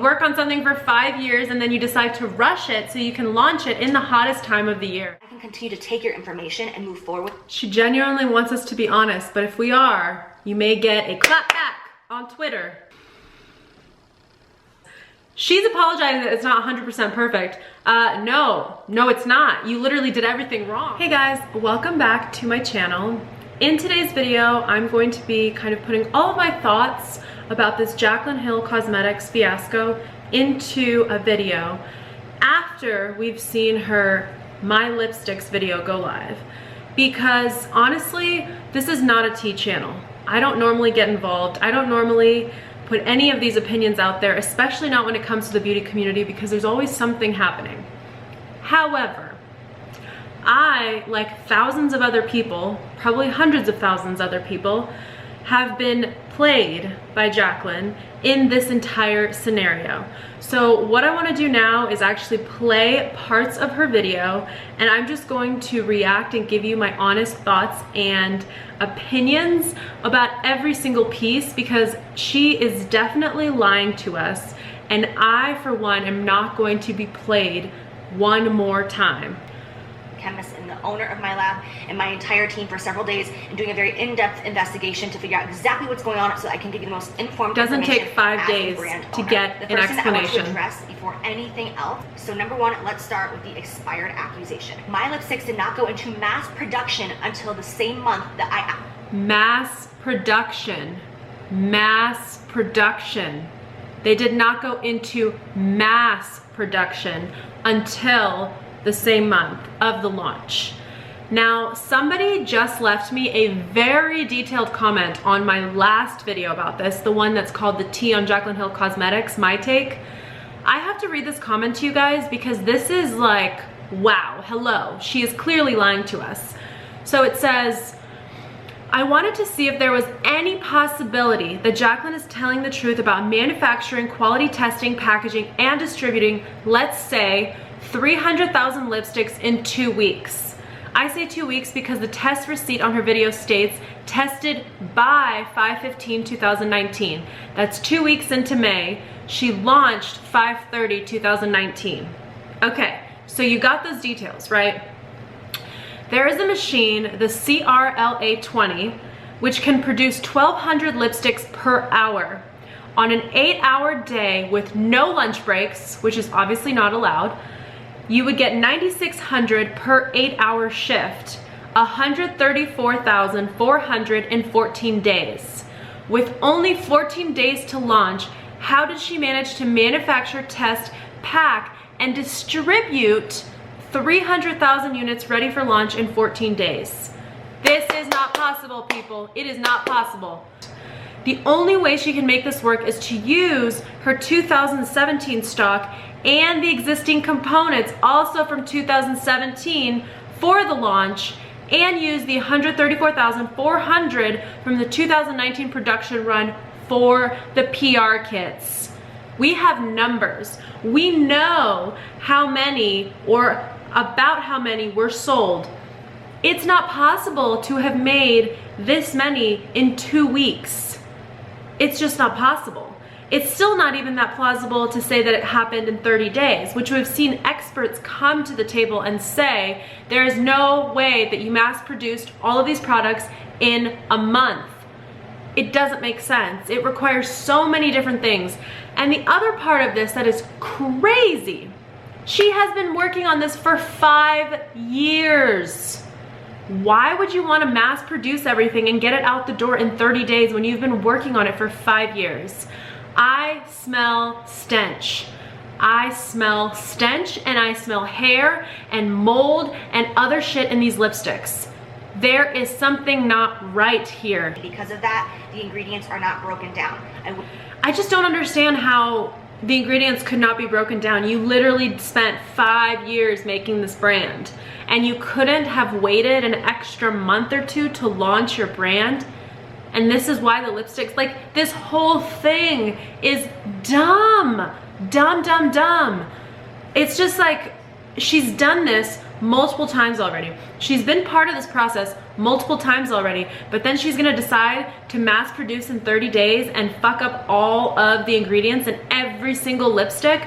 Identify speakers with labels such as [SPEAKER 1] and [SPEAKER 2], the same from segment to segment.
[SPEAKER 1] work on something for 5 years and then you decide to rush it so you can launch it in the hottest time of the year.
[SPEAKER 2] I can continue to take your information and move forward.
[SPEAKER 1] She genuinely wants us to be honest, but if we are, you may get a clap back on Twitter. She's apologizing that it's not 100% perfect. No, it's not. You literally did everything wrong. Hey guys, welcome back to my channel. In today's video, I'm going to be kind of putting all of my thoughts about this Jaclyn Hill Cosmetics fiasco into a video after we've seen her My Lipsticks video go live. Because honestly, this is not a tea channel. I don't normally get involved. I don't normally put any of these opinions out there, especially not when it comes to the beauty community, because there's always something happening. However, I, like thousands of other people, probably hundreds of thousands of other people, have been played by Jaclyn in this entire scenario. So what I want to do now is actually play parts of her video, and I'm just going to react and give you my honest thoughts and opinions about every single piece, because she is definitely lying to us, and I, for one, am not going to be played one more time.
[SPEAKER 2] Chemist and the owner of my lab and my entire team for several days and doing a very in-depth investigation to figure out exactly what's going on so that I can give you the most informed
[SPEAKER 1] information.
[SPEAKER 2] Doesn't
[SPEAKER 1] take 5 days to get an explanation. The first thing that I want to address before anything else. So number one, let's start with the expired accusation. My lipsticks did not go into mass production until the same month that Mass production. Mass production. They did not go into mass production until the same month of the launch. Now, somebody just left me a very detailed comment on my last video about this, the one that's called the Tea on Jaclyn Hill Cosmetics, my take. I have to read this comment to you guys because this is like, wow, hello. She is clearly lying to us. So it says, I wanted to see if there was any possibility that Jaclyn is telling the truth about manufacturing, quality testing, packaging, and distributing, let's say, 300,000 lipsticks in 2 weeks. I say 2 weeks because the test receipt on her video states tested by 5/15/2019. That's 2 weeks into May. She launched 5/30/2019. Okay, so you got those details, right? There is a machine, the CRLA20, which can produce 1,200 lipsticks per hour. On an 8-hour day with no lunch breaks, which is obviously not allowed, you would get 9,600 per 8-hour shift, 134,414 days. With only 14 days to launch, how did she manage to manufacture, test, pack, and distribute 300,000 units ready for launch in 14 days? This is not possible, people. It is not possible. The only way she can make this work is to use her 2017 stock and the existing components also from 2017 for the launch, and use the 134,400 from the 2019 production run for the PR kits. We have numbers. We know how many, or about how many, were sold. It's not possible to have made this many in 2 weeks. It's just not possible. It's still not even that plausible to say that it happened in 30 days, which we've seen experts come to the table and say there is no way that you mass produced all of these products in a month. It doesn't make sense. It requires so many different things. And the other part of this that is crazy, she has been working on this for 5 years. Why would you want to mass produce everything and get it out the door in 30 days when you've been working on it for 5 years? I smell stench. I smell stench, and I smell hair and mold and other shit in these lipsticks. There is something not right here.
[SPEAKER 2] Because of that, the ingredients are not broken down.
[SPEAKER 1] I just don't understand how the ingredients could not be broken down. You literally spent 5 years making this brand, and you couldn't have waited an extra month or 2 to launch your brand. And this is why the lipsticks, like, this whole thing is dumb. Dumb, dumb, dumb. It's just like, she's done this multiple times already. She's been part of this process multiple times already, but then she's gonna decide to mass produce in 30 days and fuck up all of the ingredients in every single lipstick.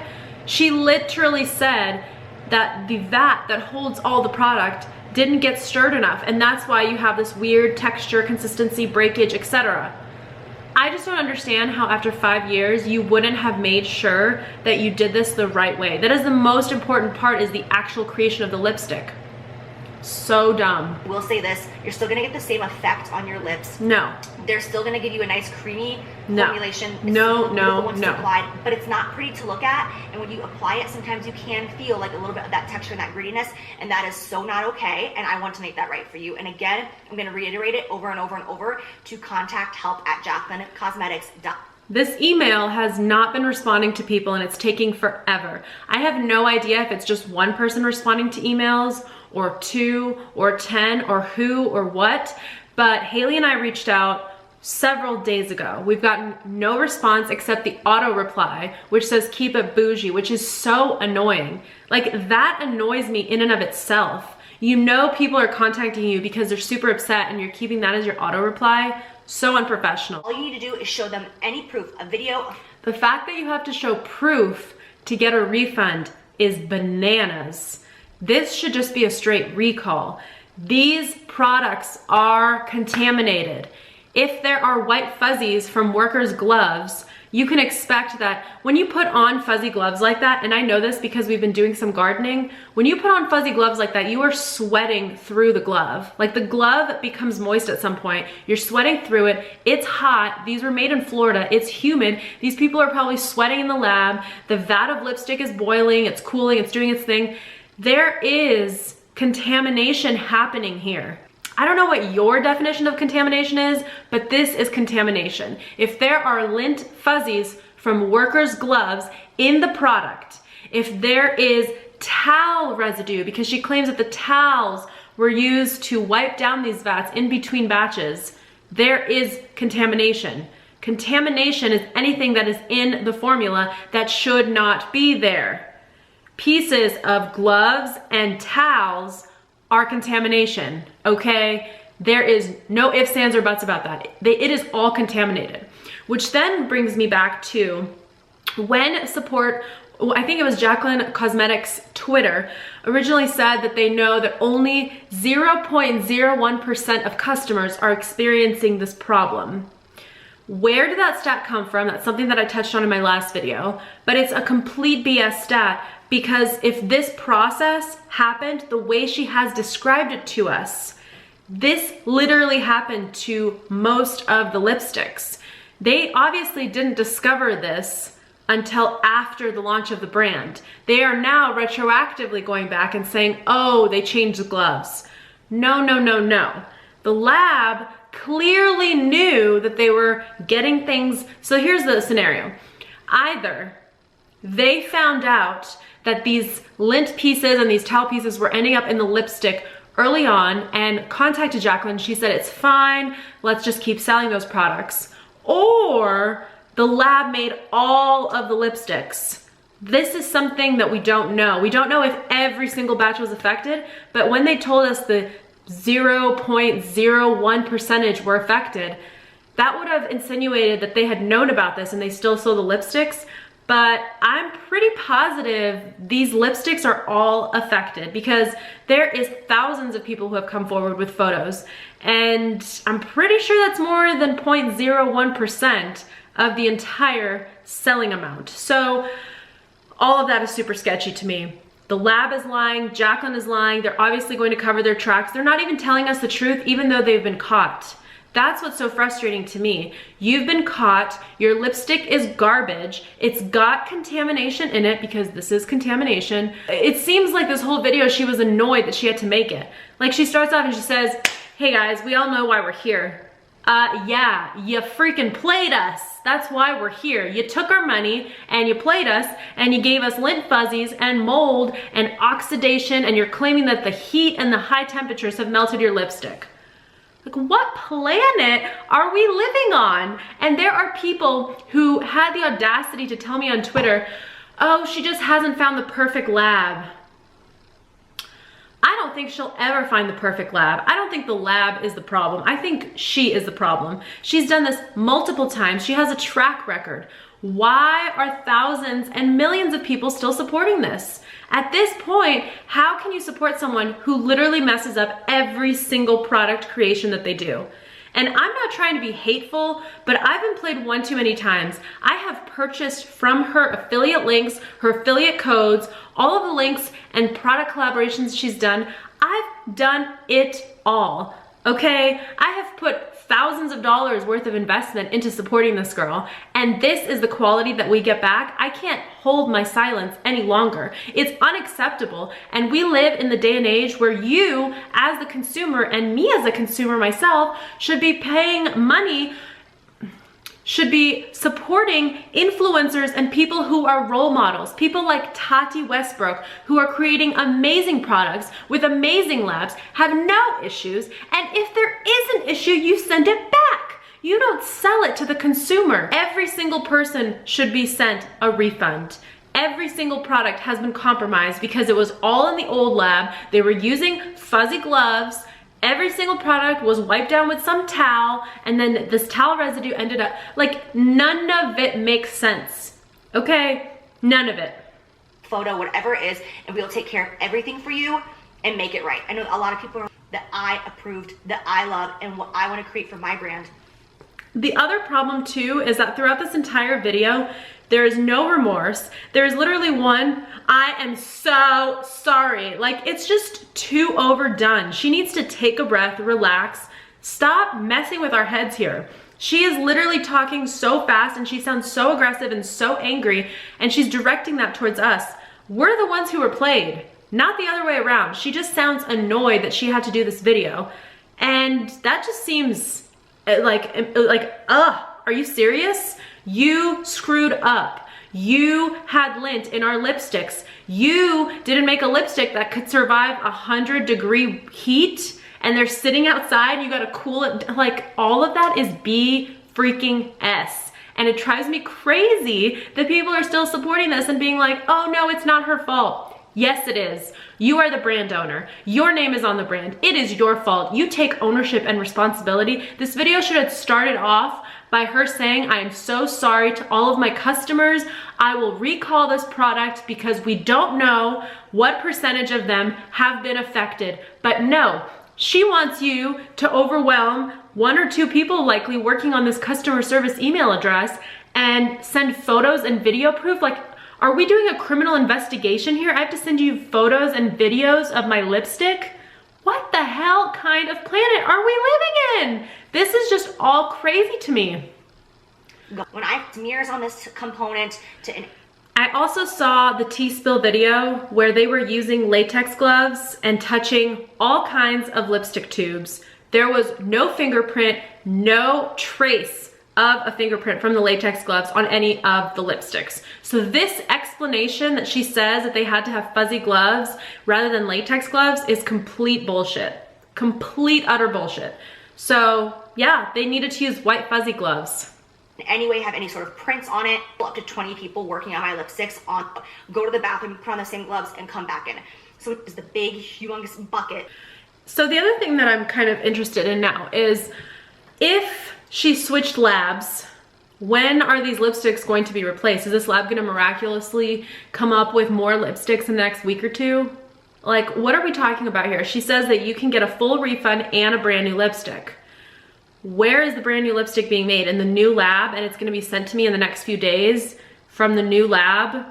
[SPEAKER 1] She literally said that the vat that holds all the product didn't get stirred enough, and that's why you have this weird texture, consistency, breakage, etc. I just don't understand how after 5 years you wouldn't have made sure that you did this the right way. That is the most important part, is the actual creation of the lipstick. So dumb.
[SPEAKER 2] We'll say this, you're still gonna get the same effect on your lips.
[SPEAKER 1] No.
[SPEAKER 2] They're still gonna give you a nice creamy formulation.
[SPEAKER 1] No.
[SPEAKER 2] Applied, but it's not pretty to look at, and when you apply it, sometimes you can feel like a little bit of that texture and that grittiness, and that is so not okay, and I want to make that right for you. And again, I'm gonna reiterate it over and over and over to contact help@JACLYN'S.
[SPEAKER 1] This email has not been responding to people, and it's taking forever. I have no idea if it's just one person responding to emails, or 2, or 10, or who, or what, but Haley and I reached out several days ago. We've gotten no response except the auto reply, which says keep it bougie, which is so annoying. Like, that annoys me in and of itself. You know people are contacting you because they're super upset, and you're keeping that as your auto reply. So unprofessional.
[SPEAKER 2] All you need to do is show them any proof, a video.
[SPEAKER 1] The fact that you have to show proof to get a refund is bananas. This should just be a straight recall. These products are contaminated. If there are white fuzzies from workers' gloves, you can expect that when you put on fuzzy gloves like that, and I know this because we've been doing some gardening, when you put on fuzzy gloves like that, you are sweating through the glove. Like, the glove becomes moist at some point. You're sweating through it. It's hot. These were made in Florida. It's humid. These people are probably sweating in the lab. The vat of lipstick is boiling. It's cooling. It's doing its thing. There is contamination happening here. I don't know what your definition of contamination is, but this is contamination. If there are lint fuzzies from workers' gloves in the product, if there is towel residue, because she claims that the towels were used to wipe down these vats in between batches, there is contamination. Contamination is anything that is in the formula that should not be there. Pieces of gloves and towels are contamination, okay? There is no ifs, ands, or buts about that. It is all contaminated, which then brings me back to when support, I think it was Jaclyn Cosmetics Twitter, originally said that they know that only 0.01% of customers are experiencing this problem. Where did that stat come from? That's something that I touched on in my last video, but it's a complete BS stat, because if this process happened the way she has described it to us, this literally happened to most of the lipsticks. They obviously didn't discover this until after the launch of the brand. They are now retroactively going back and saying, oh, they changed the gloves. No. The lab clearly knew that they were getting things. So here's the scenario. Either they found out that these lint pieces and these towel pieces were ending up in the lipstick early on and contacted Jaclyn. She said, it's fine, let's just keep selling those products. Or the lab made all of the lipsticks. This is something that we don't know. We don't know if every single batch was affected, but when they told us the 0.01% were affected, that would have insinuated that they had known about this and they still sold the lipsticks. But I'm pretty positive these lipsticks are all affected, because there is thousands of people who have come forward with photos, and I'm pretty sure that's more than 0.01% of the entire selling amount. So all of that is super sketchy to me. The lab is lying, Jaclyn is lying, they're obviously going to cover their tracks. They're not even telling us the truth, even though they've been caught. That's what's so frustrating to me. You've been caught, your lipstick is garbage, it's got contamination in it, because this is contamination. It seems like this whole video she was annoyed that she had to make it. Like, she starts off and she says, hey guys, we all know why we're here. Yeah, you freaking played us. That's why we're here. You took our money and you played us and you gave us lint fuzzies and mold and oxidation, and you're claiming that the heat and the high temperatures have melted your lipstick. Like, what planet are we living on? And there are people who had the audacity to tell me on Twitter, oh, she just hasn't found the perfect lab. I don't think she'll ever find the perfect lab. I don't think the lab is the problem. I think she is the problem. She's done this multiple times. She has a track record. Why are thousands and millions of people still supporting this? At this point, how can you support someone who literally messes up every single product creation that they do? And I'm not trying to be hateful, but I've been played one too many times. I have purchased from her affiliate links, her affiliate codes, all of the links and product collaborations she's done. I've done it all, okay? I have put thousands of dollars worth of investment into supporting this girl, and this is the quality that we get back. I can't hold my silence any longer. It's unacceptable, and we live in the day and age where you, as the consumer, and me as a consumer myself, should be paying money, should be supporting influencers and people who are role models, people like Tati Westbrook, who are creating amazing products with amazing labs, have no issues, and if there is an issue, you send it back. You don't sell it to the consumer. Every single person should be sent a refund. Every single product has been compromised because it was all in the old lab. They were using fuzzy gloves. Every single product was wiped down with some towel, and then this towel residue ended up, like, none of it makes sense, okay? None of it.
[SPEAKER 2] Photo, whatever it is, and we'll take care of everything for you and make it right. I know a lot of people are that I approved, that I love, and what I want to create for my brand.
[SPEAKER 1] The other problem too is that throughout this entire video, there is no remorse. There's literally one, I am so sorry. Like, it's just too overdone. She needs to take a breath, relax, stop messing with our heads here. She is literally talking so fast and she sounds so aggressive and so angry, and she's directing that towards us. We're the ones who were played, not the other way around. She just sounds annoyed that she had to do this video. And that just seems like, are you serious? You screwed up. You had lint in our lipsticks. You didn't make a lipstick that could survive 100-degree heat, and they're sitting outside. You gotta cool it. Like, all of that is B-freaking-S. And it drives me crazy that people are still supporting this and being like, oh no, it's not her fault. Yes, it is. You are the brand owner. Your name is on the brand. It is your fault. You take ownership and responsibility. This video should have started off by her saying, I am so sorry to all of my customers. I will recall this product because we don't know what percentage of them have been affected. But no, she wants you to overwhelm 1 or 2 people likely working on this customer service email address and send photos and video proof. Like, are we doing a criminal investigation here? I have to send you photos and videos of my lipstick? What the hell kind of planet are we living in? This is just all crazy to me.
[SPEAKER 2] When I have smears on this component
[SPEAKER 1] I also saw the tea spill video where they were using latex gloves and touching all kinds of lipstick tubes. There was no fingerprint, no trace of a fingerprint from the latex gloves on any of the lipsticks. So this explanation that she says that they had to have fuzzy gloves rather than latex gloves is complete bullshit. Complete utter bullshit. So yeah, they needed to use white fuzzy gloves.
[SPEAKER 2] in any way have any sort of prints on it. Up to 20 people working on my lipsticks, go to the bathroom, put on the same gloves, and come back in. So it's the big, humongous bucket.
[SPEAKER 1] So the other thing that I'm kind of interested in now is, if she switched labs, when are these lipsticks going to be replaced? Is this lab gonna miraculously come up with more lipsticks in the next week or two? Like, what are we talking about here? She says that you can get a full refund and a brand new lipstick. Where is the brand new lipstick being made? In the new lab, and it's gonna be sent to me in the next few days from the new lab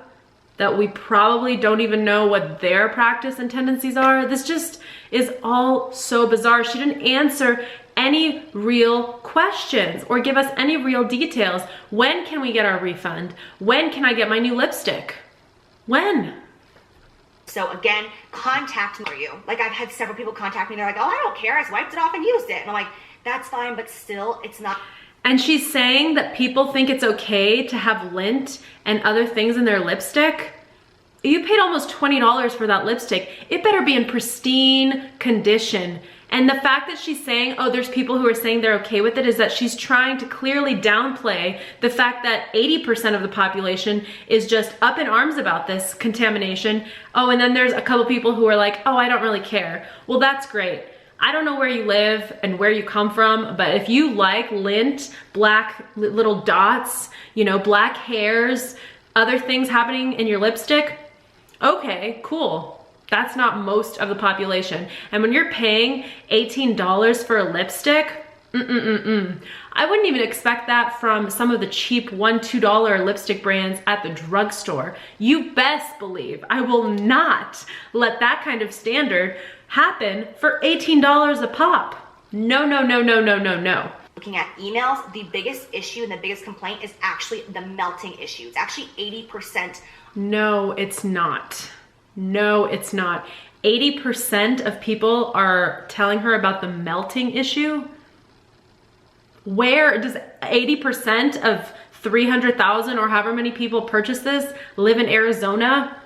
[SPEAKER 1] that we probably don't even know what their practice and tendencies are. This just is all so bizarre. She didn't answer any real questions or give us any real details. When can we get our refund? When can I get my new lipstick? When?
[SPEAKER 2] So again, contact me for you. Like, I've had several people contact me. They're like, oh, I don't care. I swiped it off and used it. And I'm like, that's fine, but still, it's not.
[SPEAKER 1] And she's saying that people think it's okay to have lint and other things in their lipstick. You paid almost $20 for that lipstick. It better be in pristine condition. And the fact that she's saying, oh, there's people who are saying they're okay with it, is that she's trying to clearly downplay the fact that 80% of the population is just up in arms about this contamination. Oh, and then there's a couple people who are like, oh, I don't really care. Well, that's great. I don't know where you live and where you come from, but if you like lint, black little dots, you know, black hairs, other things happening in your lipstick, okay, cool. That's not most of the population. And when you're paying $18 for a lipstick, I wouldn't even expect that from some of the cheap $1, $2 lipstick brands at the drugstore. You best believe I will not let that kind of standard happen for $18 a pop. No, no, no, no, no, no, no.
[SPEAKER 2] Looking at emails, the biggest issue and the biggest complaint is actually the melting issue. It's actually 80%.
[SPEAKER 1] No, it's not. No, it's not. 80% of people are telling her about the melting issue. Where does 80% of 300,000 or however many people purchase this live in Arizona?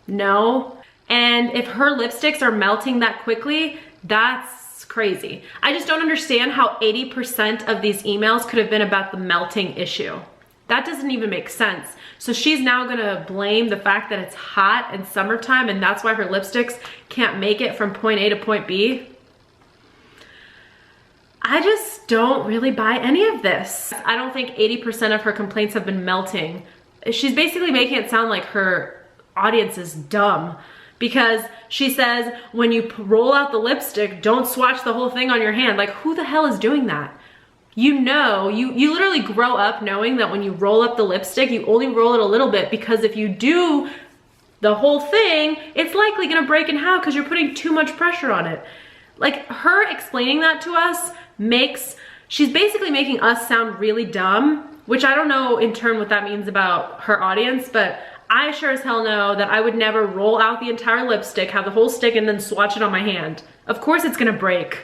[SPEAKER 1] No. And if her lipsticks are melting that quickly, that's crazy. I just don't understand how 80% of these emails could have been about the melting issue. That doesn't even make sense. So she's now gonna blame the fact that it's hot and summertime and that's why her lipsticks can't make it from point A to point B. I just don't really buy any of this. I don't think 80% of her complaints have been melting. She's basically making it sound like her audience is dumb, because she says when you roll out the lipstick, don't swatch the whole thing on your hand. Like, who the hell is doing that? You know, you literally grow up knowing that when you roll up the lipstick, you only roll it a little bit, because if you do the whole thing, it's likely gonna break in half because you're putting too much pressure on it. Like, her explaining that to us she's basically making us sound really dumb, which I don't know in turn what that means about her audience, but I sure as hell know that I would never roll out the entire lipstick, have the whole stick, and then swatch it on my hand. Of course it's gonna break.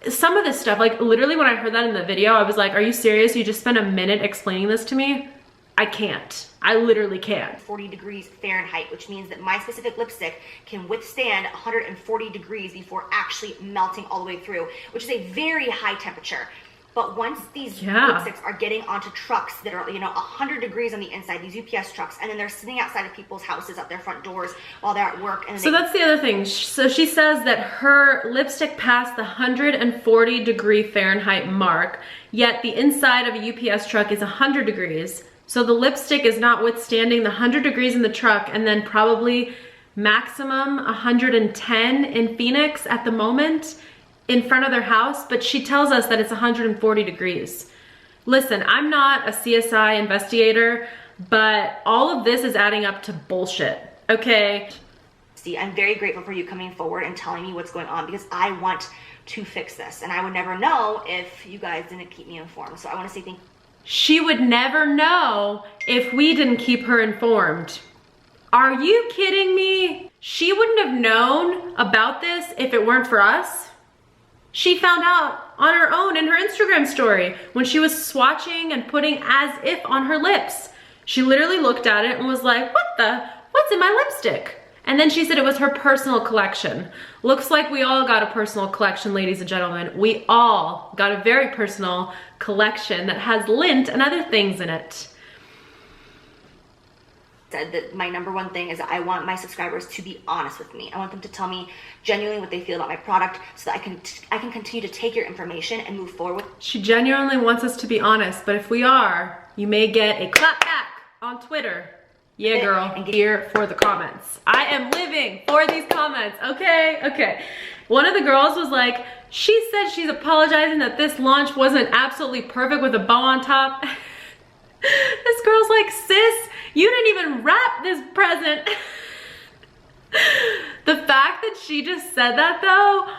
[SPEAKER 1] Some of this stuff, like literally when I heard that in the video, I was like, are you serious? You just spent a minute explaining this to me? I can't. I literally can't.
[SPEAKER 2] 40 degrees Fahrenheit, which means that my specific lipstick can withstand 140 degrees before actually melting all the way through, which is a very high temperature. But once these lipsticks are getting onto trucks that are, you know, 100 degrees on the inside, these UPS trucks, and then they're sitting outside of people's houses, at their front doors while they're at work. And
[SPEAKER 1] so that's the other thing. So she says that her lipstick passed the 140 degree Fahrenheit mark, yet the inside of a UPS truck is 100 degrees. So the lipstick is not withstanding the 100 degrees in the truck, and then probably maximum 110 in Phoenix at the moment, in front of their house, but she tells us that it's 140 degrees. Listen, I'm not a CSI investigator, but all of this is adding up to bullshit, okay?
[SPEAKER 2] See, I'm very grateful for you coming forward and telling me what's going on, because I want to fix this, and I would never know if you guys didn't keep me informed. So I want to say thank you.
[SPEAKER 1] She would never know if we didn't keep her informed. Are you kidding me? She wouldn't have known about this if it weren't for us. She found out on her own in her Instagram story when she was swatching and putting as if on her lips. She literally looked at it and was like, what's in my lipstick? And then she said it was her personal collection. Looks like we all got a personal collection, ladies and gentlemen. We all got a very personal collection that has lint and other things in it.
[SPEAKER 2] Said that my number one thing is that I want my subscribers to be honest with me. I want them to tell me genuinely what they feel about my product, so that I can continue to take your information and move forward.
[SPEAKER 1] She genuinely wants us to be honest, but if we are, you may get a clap back on Twitter. Yeah, girl, and here for the comments. I am living for these comments, okay? Okay. One of the girls was like, she said she's apologizing that this launch wasn't absolutely perfect with a bow on top. This girl's like, sis, you didn't even wrap this present. The fact that she just said that though,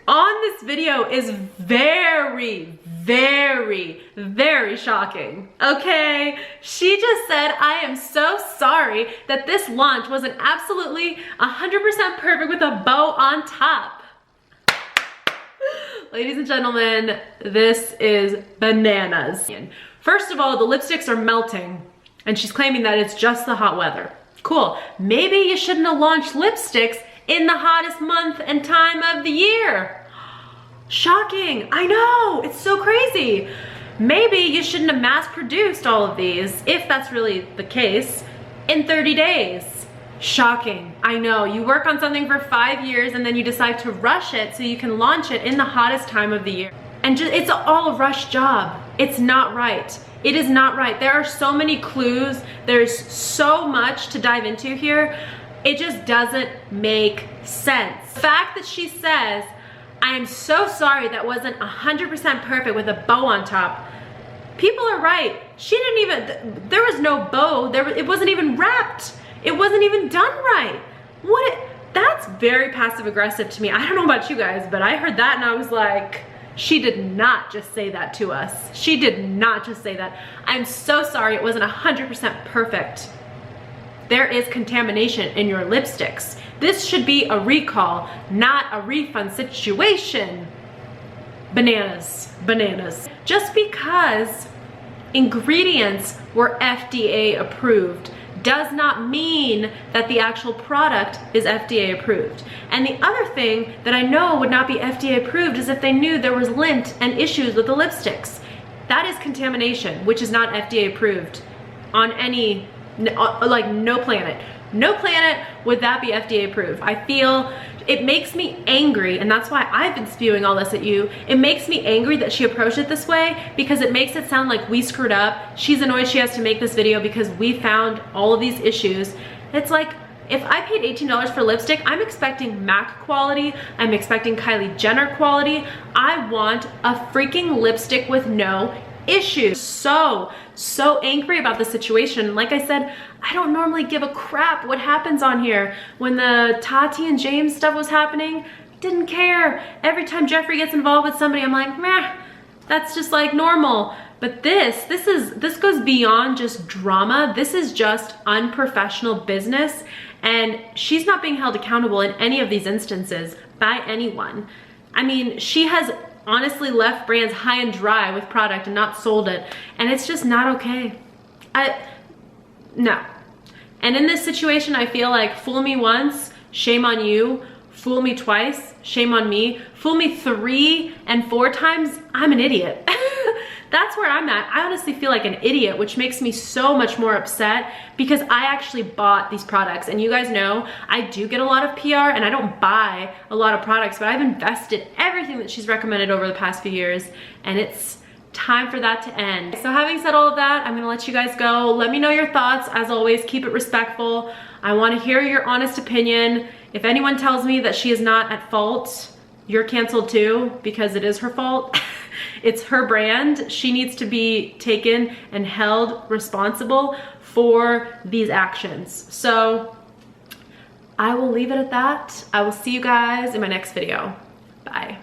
[SPEAKER 1] on this video is very, very, very shocking, okay? She just said, I am so sorry that this launch wasn't absolutely 100% perfect with a bow on top. Ladies and gentlemen, this is bananas. First of all, the lipsticks are melting, and she's claiming that it's just the hot weather. Cool, maybe you shouldn't have launched lipsticks in the hottest month and time of the year. Shocking, I know, it's so crazy. Maybe you shouldn't have mass produced all of these, if that's really the case, in 30 days. Shocking, I know. You work on something for 5 years and then you decide to rush it so you can launch it in the hottest time of the year. And it's all a rush job. It's not right. It is not right. There are so many clues. There's so much to dive into here. It just doesn't make sense. The fact that she says, I am so sorry that wasn't 100% perfect with a bow on top. People are right. She didn't even, there was no bow. It wasn't even wrapped. It wasn't even done right. That's very passive aggressive to me. I don't know about you guys, but I heard that and I was like, she did not just say that to us. She did not just say that. I'm so sorry it wasn't 100% perfect. There is contamination in your lipsticks. This should be a recall, not a refund situation. Bananas, bananas. Just because ingredients were FDA approved does not mean that the actual product is FDA approved. And the other thing that I know would not be FDA approved is if they knew there was lint and issues with the lipsticks. That is contamination, which is not FDA approved on any, like no planet. No planet would that be FDA approved. I feel it makes me angry, and that's why I've been spewing all this at you. It makes me angry that she approached it this way because it makes it sound like we screwed up. She's annoyed she has to make this video because we found all of these issues. It's like, if I paid $18 for lipstick, I'm expecting MAC quality, I'm expecting Kylie Jenner quality. I want a freaking lipstick with no issues. So angry about the situation. Like I said, I don't normally give a crap what happens on here. When the Tati and James stuff was happening, didn't care. Every time Jeffree gets involved with somebody, I'm like, meh, that's just like normal. But this goes beyond just drama. This is just unprofessional business, and she's not being held accountable in any of these instances by anyone. I mean, she has honestly left brands high and dry with product and not sold it, and it's just not okay. No. And in this situation, I feel like fool me once, shame on you. Fool me twice, shame on me. Fool me 3 and 4 times, I'm an idiot. That's where I'm at. I honestly feel like an idiot, which makes me so much more upset because I actually bought these products. And you guys know, I do get a lot of PR and I don't buy a lot of products, but I've invested everything that she's recommended over the past few years, and it's time for that to end. So having said all of that, I'm gonna let you guys go. Let me know your thoughts. As always, keep it respectful. I wanna hear your honest opinion. If anyone tells me that she is not at fault, you're canceled too, because it is her fault. It's her brand. She needs to be taken and held responsible for these actions. So I will leave it at that. I will see you guys in my next video. Bye.